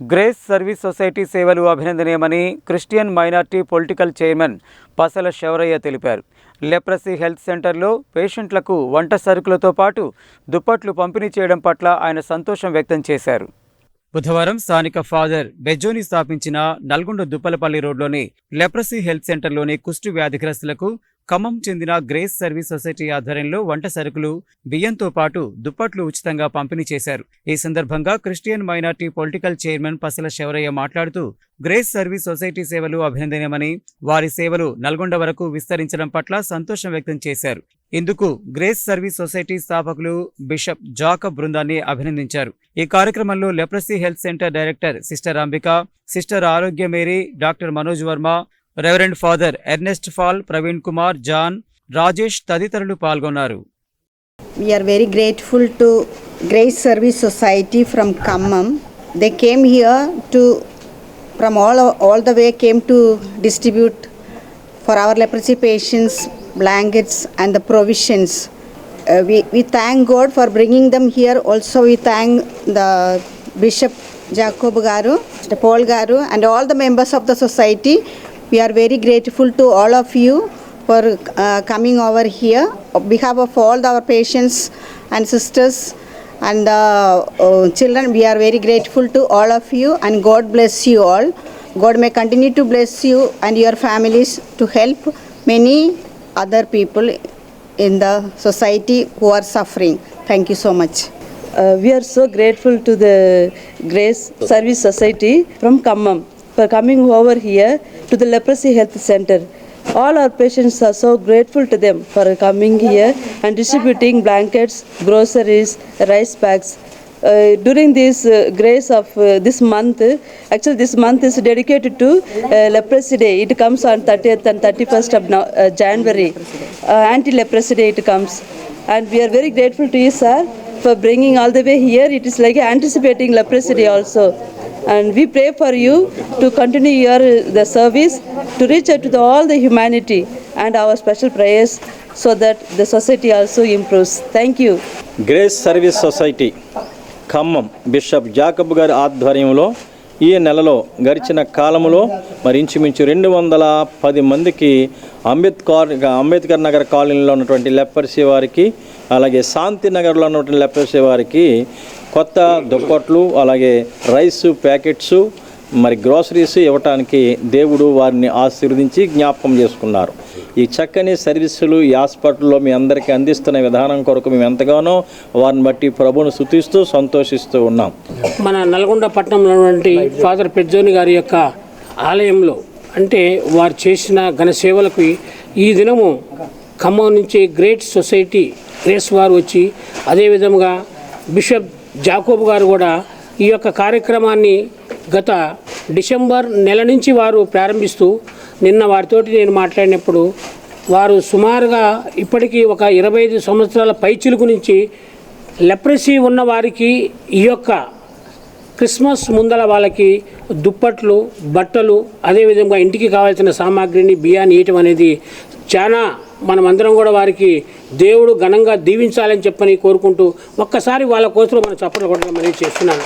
Grace service society సేవలు అభినందనీయమని Christian minority political chairman పసల శౌరయ్య తెలిపారు. లెప్రసీ హెల్త్ సెంటర్లో పేషెంట్లకు వంట సరుకులతో పాటు దుప్పట్లు పంపిణీ చేయడం పట్ల ఆయన సంతోషం వ్యక్తం చేశారు. బుధవారం స్థానిక ఫాదర్ బెజ్జోని స్థాపించిన నల్గొండ దుప్పలపల్లి రోడ్లోని లెప్రసీ హెల్త్ సెంటర్లోని కుష్టు వ్యాధిగ్రస్తులకు ఖమ్మం చెందిన గ్రేస్ సర్వీస్ సొసైటీ ఆధ్వర్యంలో వంట సరుకులు, బియ్యంతో పాటు దుప్పట్లు ఉచితంగా పంపిణీ చేశారు. ఈ సందర్భంగా క్రిస్టియన్ మైనార్టీ పొలిటికల్ చైర్మన్ పసల శౌరయ్య మాట్లాడుతూ గ్రేస్ సర్వీస్ సొసైటీ సేవలు అభినందనీయమని, వారి సేవలు నల్గొండ వరకు విస్తరించడం పట్ల సంతోషం వ్యక్తం చేశారు. ఇందుకు గ్రేస్ సర్వీస్ సొసైటీ స్థాపకులు బిషప్ జాకబ్ బృందాన్ని అభినందించారు. ఈ కార్యక్రమంలో leprosy health centre director sister Ambika, sister Arogya Mary, doctor Manoj Varma, reverend father Ernest Paul, Praveen Kumar, John, Rajesh తదితరులు పాల్గొన్నారు. We are very grateful to Grace Service Society from Khammam. They came here to from all the way came to distribute for our leprosy patients blankets and the provisions. We thank God for bringing them here. Also we thank the Bishop Jacob Garu, Mr. Paul Garu and all the members of the society. We are very grateful to all of you for coming over here. On behalf of all our patients and sisters and children, we are very grateful to all of you and God bless you all. God may continue to bless you and your families to help many other people in the society who are suffering. Thank you so much. We are so grateful to the Grace Service Society from Khammam for coming over here to the Leprosy Health Center. All our patients are so grateful to them for coming here and distributing blankets, groceries, rice packs. During this grace of this month, actually this month is dedicated to Leprosy Day. It comes on 30th and 31st of January. Anti-Leprosy Day it comes. And we are very grateful to you, sir, for bringing all the way here. It is like anticipating Leprosy Day also. And we pray for you to continue the service to reach out to all the humanity and our special prayers so that the society also improves. Thank you. Grace service society Khammam bishop Jacob గారి ఆధ్వర్యంలో ఈ నెలలో గడిచిన కాలంలో మరి ఇంచుమించు 210 మందికి అంబేద్కర్ నగర్ కాలనీలో ఉన్నటువంటి లెప్రసీ వారికి, అలాగే శాంతినగర్లో ఉన్నటువంటి లెప్రసీ వారికి కొత్త దుప్పట్లు, అలాగే రైసు ప్యాకెట్స్, మరి గ్రోసరీస్ ఇవ్వటానికి దేవుడు వారిని ఆశీర్వదించి జ్ఞాపకం చేసుకున్నారు. ఈ చక్కని సర్వీసులు ఈ హాస్పిటల్లో మీ అందరికీ అందిస్తున్న విధానం కొరకు మేము ఎంతగానో వారిని బట్టి ప్రభువును స్తుతిస్తూ సంతోషిస్తూ ఉన్నాం. మన నల్గొండ పట్టణంలో ఉన్నటువంటి ఫాదర్ పెజ్జోని గారి యొక్క ఆలయంలో అంటే వారు చేసిన ఘన సేవలకు ఈ దినము ఖమ్మం నుంచి గ్రేట్ సొసైటీ గ్రేస్ వారు వచ్చి, అదేవిధంగా బిషప్ జాకోబ్ గారు కూడా ఈ యొక్క కార్యక్రమాన్ని గత డిసెంబర్ నెల నుంచి వారు ప్రారంభిస్తూ, నిన్న వారితోటి నేను మాట్లాడినప్పుడు వారు సుమారుగా ఇప్పటికీ ఒక 25 సంవత్సరాల పైచిలుకు నుంచి లెప్రసీ ఉన్న వారికి ఈ యొక్క క్రిస్మస్ ముందల వాళ్ళకి దుప్పట్లు, బట్టలు, అదేవిధంగా ఇంటికి కావాల్సిన సామాగ్రిని, బియ్యాన్ని ఇవ్వటం అనేది చాలా మనమందరం కూడా వారికి దేవుడు ఘనంగా దీవించాలని చెప్పని కోరుకుంటూ ఒక్కసారి వాళ్ళ కోసం మనం చప్పట్లు కొట్టడం అనేది చేస్తున్నాను.